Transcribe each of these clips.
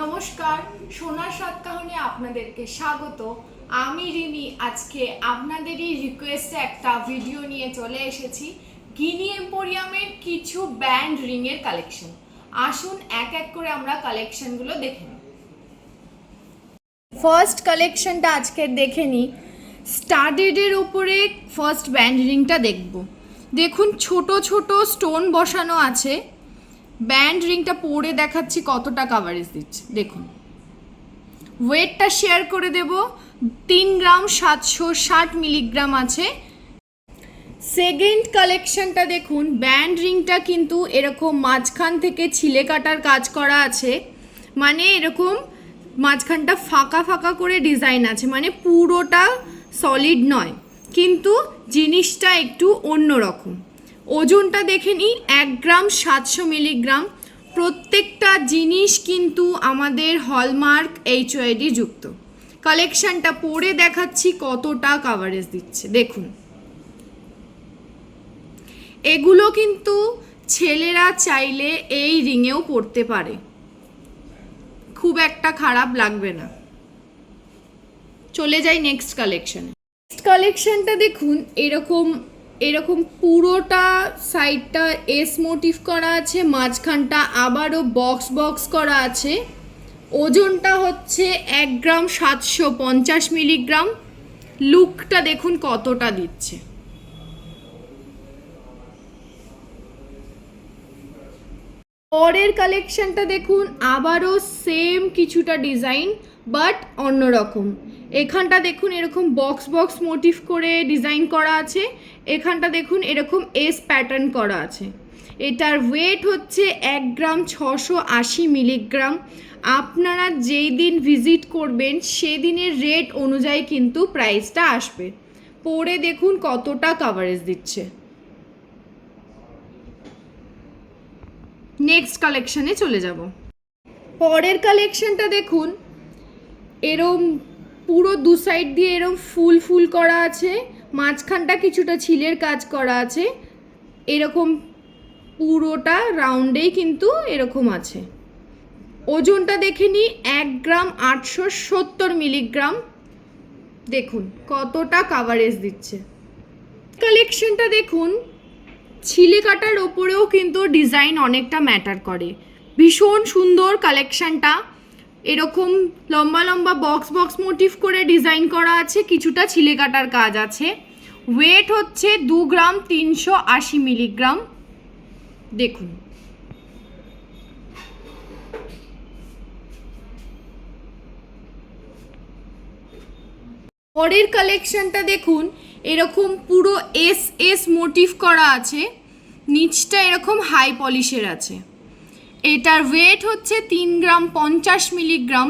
নমস্কার, সোনার সাত কাহনে আপনাদেরকে স্বাগত। আমি রিমি আজকে আপনাদেরই রিকোয়েস্টে একটা ভিডিও নিয়ে চলে এসেছি গিনি এম্পোরিয়ামের কিছু ব্যান্ড রিং এর কালেকশন। আসুন এক এক করে আমরা কালেকশনগুলো দেখে নিই। ফার্স্ট কালেকশনটা আজকের দেখে নিই। স্টাডেডের উপরে ফার্স্ট ব্যান্ড রিংটা দেখব। দেখুন ছোট ছোট স্টোন বসানো আছে। ব্যান্ড রিংটা পরে দেখাচ্ছি কতটা কাভারেজ দিচ্ছে। দেখুন ওয়েটটা শেয়ার করে দেব, 3 গ্রাম 760 মিলিগ্রাম আছে। সেকেন্ড কালেকশনটা দেখুন, ব্যান্ড রিংটা কিন্তু এরকম মাঝখান থেকে ছিলে কাটার কাজ করা আছে, মানে এরকম মাঝখানটা ফাঁকা ফাঁকা করে ডিজাইন আছে, মানে পুরোটা সলিড নয়, কিন্তু জিনিসটা একটু অন্যরকম। ওজনটা দেখে নিই, 1 গ্রাম 700 মিলিগ্রাম। প্রত্যেকটা জিনিস কিন্তু আমাদের হলমার্ক HOID যুক্ত। কালেকশনটা পরে দেখাচ্ছি কতটা কাভারেজ দিচ্ছে। দেখুন এগুলো কিন্তু ছেলেরা চাইলে এই রিংয়েও পরতে পারে, খুব একটা খারাপ লাগবে না। চলে যাই নেক্সট কালেকশনে। নেক্সট কালেকশনটা দেখুন, এরকম পুরোটা সাইডটা এস মোটিভ করা আছে, মাঝখানটা আবারও বক্স বক্স করা আছে। ওজনটা হচ্ছে 1 গ্রাম 750 মিলিগ্রাম। লুকটা দেখুন কতটা দিচ্ছে। পরের কালেকশনটা দেখুন, আবারও সেম কিছুটা ডিজাইন বাট অন্যরকম। এখানটা দেখুন এরকম বক্স বক্স মোটিভ করে ডিজাইন করা আছে, এখানটা দেখুন এরকম এস প্যাটার্ন করা আছে। এটার ওয়েট হচ্ছে 1 গ্রাম 680 মিলিগ্রাম। আপনারা যেই দিন ভিজিট করবেন সেদিনের রেট অনুযায়ী কিন্তু প্রাইসটা আসবে। পরে দেখুন কতটা কাভারেজ দিচ্ছে। নেক্সট কালেকশনে চলে যাব। পরের কালেকশনটা দেখুন, এরম পুরো দু সাইড দিয়ে এরম ফুল ফুল করা আছে, মাঝখানটা কিছুটা ছিলের কাজ করা আছে, এরকম পুরোটা রাউন্ডেই কিন্তু এরকম আছে। ওজনটা দেখে নিই, 1 গ্রাম 870 মিলিগ্রাম। দেখুন কতটা কাভারেজ দিচ্ছে। কালেকশনটা দেখুন, ছিলে কাটার ওপরেও কিন্তু ডিজাইন অনেকটা ম্যাটার করে। ভীষণ সুন্দর কালেকশনটা। এরকম লম্বা লম্বা বক্স বক্স মোটিভ করে ডিজাইন করা আছে, কিছুটা ছিলে কাটার কাজ আছে। ওয়েট হচ্ছে 2 গ্রাম 380 মিলিগ্রাম। দেখুন পরের কালেকশনটা দেখুন, এরকম পুরো এস এস মোটিভ করা আছে, নিচটা এরকম হাই পলিশের আছে। এটার ওয়েট হচ্ছে 3 গ্রাম 50 মিলিগ্রাম।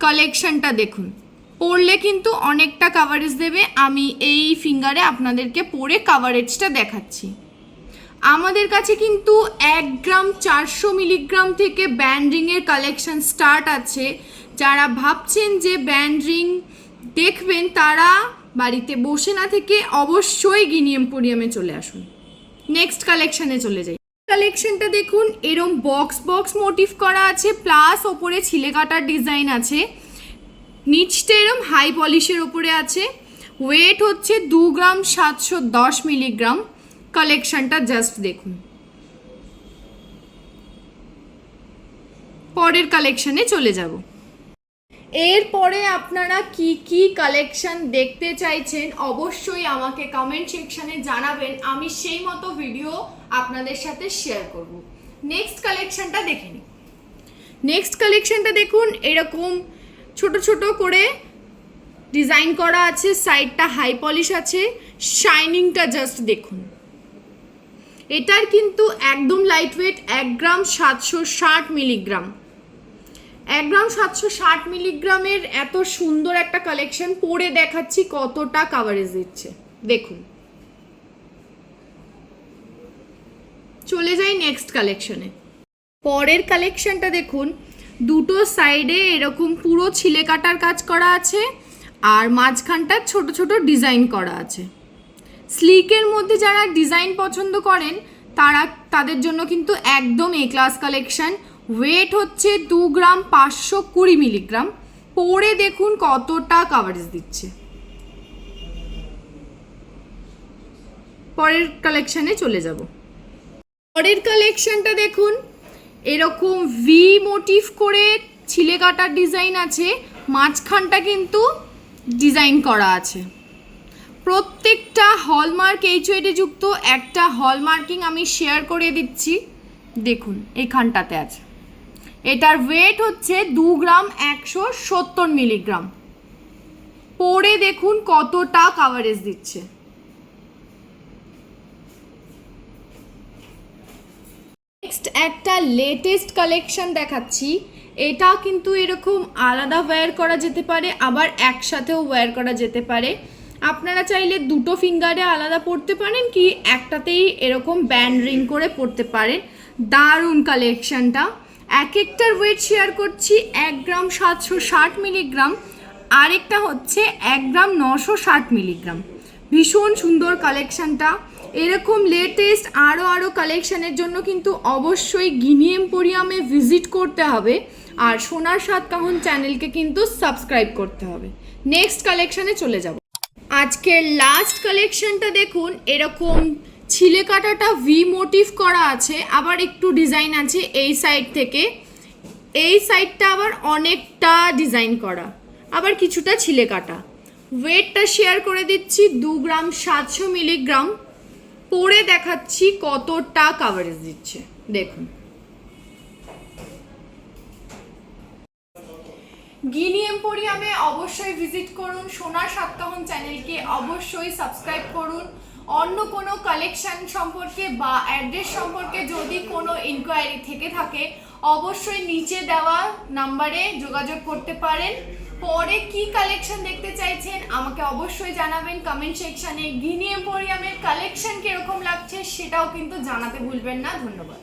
কালেকশনটা দেখুন, পরলে কিন্তু অনেকটা কাভারেজ দেবে। আমি এই ফিঙ্গারে আপনাদেরকে পরে কাভারেজটা দেখাচ্ছি। আমাদের কাছে কিন্তু 1 গ্রাম 400 মিলিগ্রাম থেকে ব্যান্ড রিংয়ের কালেকশন স্টার্ট আছে। যারা ভাবছেন যে ব্যান্ড রিং দেখবেন, তারা বাড়িতে বসে না থেকে অবশ্যই গিনি এম্পোরিয়ামে চলে আসুন। নেক্সট কালেকশনে চলে যাই। কালেকশনটা দেখুন, এরম বক্স বক্স মোটিভ করা আছে, প্লাস ওপরে ছিলে কাটার ডিজাইন আছে, নিচটা এরম হাই পলিশের ওপরে আছে। ওয়েট হচ্ছে 2 গ্রাম 710 মিলিগ্রাম। কালেকশনটা জাস্ট দেখুন। পরের কালেকশনে চলে যাব। এরপরে আপনারা কি কি কালেকশন দেখতে চাইছেন অবশ্যই আমাকে কমেন্ট সেকশনে জানাবেন, আমি সেই মতো ভিডিও আপনাদের সাথে শেয়ার করব। নেক্সট কালেকশনটা দেখে নিই। নেক্সট কালেকশনটা দেখুন, এরকম ছোট ছোট করে ডিজাইন করা আছে, সাইডটা হাই পলিশ আছে, শাইনিংটা জাস্ট দেখুন। এটার কিন্তু একদম লাইট ওয়েট, 1 গ্রাম 760 মিলিগ্রাম। 1 গ্রাম 760 মিলিগ্রামের এত সুন্দর একটা কালেকশন পরে দেখাচ্ছি কতটা কাভারেজ দিচ্ছে। দেখুন চলে যাই নেক্সট কালেকশনে। পরের কালেকশনটা দেখুন, দুটো সাইডে এরকম পুরো ছিলে কাটার কাজ করা আছে, আর মাঝখানটা ছোট ছোট ডিজাইন করা আছে। স্লিকের মধ্যে যারা ডিজাইন পছন্দ করেন তাদের জন্য কিন্তু একদম এ ক্লাস কালেকশন। ওয়েট হচ্ছে 2 গ্রাম 520 মিলিগ্রাম। পরে দেখুন কতটা কাভারেজ দিচ্ছে। পরের কালেকশানে চলে যাব। পরের কালেকশানটা দেখুন, এরকম ভি মোটিভ করে ছিলে কাটার ডিজাইন আছে, মাঝখানটা কিন্তু ডিজাইন করা আছে। প্রত্যেকটা হলমার্ক HOD যুক্ত। একটা হলমার্কিং আমি শেয়ার করে দিচ্ছি, দেখুন এখানটাতে আছে। এটার ওয়েট হচ্ছে 2 গ্রাম 170 মিলিগ্রাম। পরে দেখুন কতটা কাভারেজ দিচ্ছে। নেক্সট একটা লেটেস্ট কালেকশন দেখাচ্ছি। এটা কিন্তু এরকম আলাদা ওয়্যার করা যেতে পারে, আবার একসাথেও ওয়্যার করা যেতে পারে। আপনারা চাইলে দুটো ফিঙ্গারে আলাদা পরতে পারেন, কি একটাতেই এরকম ব্যান্ড রিং করে পরতে পারেন। দারুণ কালেকশনটা। এক একটার ওয়েট শেয়ার করছি। 1 গ্রাম 760 মিলিগ্রাম, আরেকটা হচ্ছে 1 গ্রাম 960 মিলিগ্রাম। ভীষণ সুন্দর কালেকশনটা। এরকম লেটেস্ট আরও কালেকশানের জন্য কিন্তু অবশ্যই গিনি এম্পোরিয়ামে ভিজিট করতে হবে, আর সোনার সাত কাহন চ্যানেলকে কিন্তু সাবস্ক্রাইব করতে হবে। নেক্সট কালেকশানে চলে যাব। আজকের লাস্ট কালেকশনটা দেখুন, এরকম ছিলে কাটাটা ভি মোটিভ করা আছে, আবার একটু ডিজাইন আছে এই সাইড থেকে। এই সাইডটা আবার অনেকটা ডিজাইন করা, আবার কিছুটা ছিলে কাটা। ওয়েটটা শেয়ার করে দিচ্ছি 2 গ্রাম 700 মিলিগ্রাম। পরে দেখাচ্ছি কতটা কাভারেজ দিচ্ছে, দেখুন। গিনি এম্পোরিয়ামে অবশ্যই ভিজিট করুন, সোনার সাতকাহন চ্যানেলকে অবশ্যই সাবস্ক্রাইব করুন। অন্য কোনো কালেকশন সম্পর্কে বা অ্যাড্রেস সম্পর্কে যদি কোনো ইনকোয়ারি থেকে থাকে অবশ্যই নিচে দেওয়া নাম্বারে যোগাযোগ করতে পারেন। পরে কি কালেকশন দেখতে চাইছেন আমাকে অবশ্যই জানাবেন কমেন্ট সেকশানে। গিনি এম্পোরিয়ামের কালেকশন কিরকম লাগছে সেটাও কিন্তু জানাতে ভুলবেন না। ধন্যবাদ।